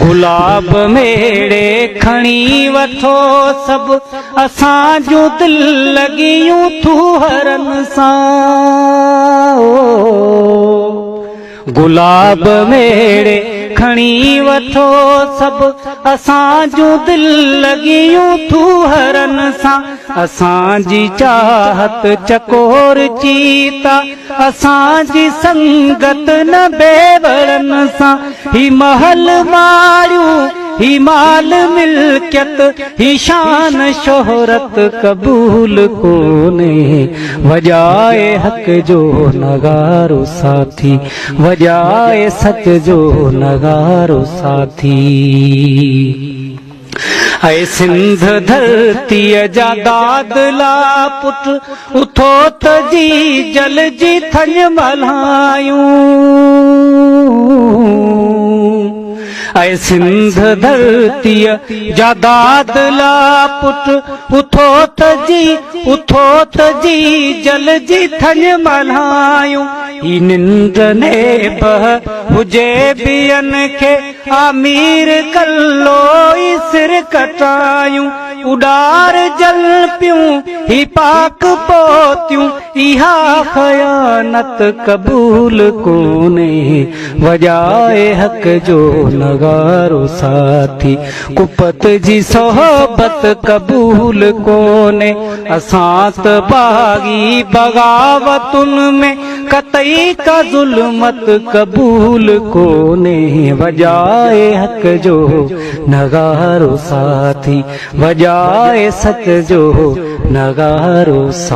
गुलाब मेड़े खणी वठो सब असां जो दिल लगियूं तू हरन सां। गुलाब मेड़े खणी वठो सब असां जो दिल लगियूं तू हरन सां। असां जी चाहत चकोर चीता असां जी संगत न बेवड़न सां। ही महल मारियूं ही माल मिल्कियत ही शान शोहरत कबूल कोने। वजाए हक जो नगारो साथी वजाए सच जो नगारो साथी। ऐ सिंध धरतीअ जा दादला पुट उथो त जी जल जी थन मल्हायूं। ऐ सिंध धरतीअ जा दादला पुट उथो त जी जल जी थन मल्हायूं। ही निंड ने बह हुजे बियन खे आमीर कल्लो ई सिर कटायूं। उडार जल पियूं ही पाक पोतियूं इहा खयानत कबूल कोने। वजाए हक जो नगारो साथी कुपत जी सोहबत कबूल कोने। असां त बागी बगावतुन में कतई का जुल्मत कबूल कोने। वजाए हक जो नगारो साथी वजाए सच जो नगारो साथी।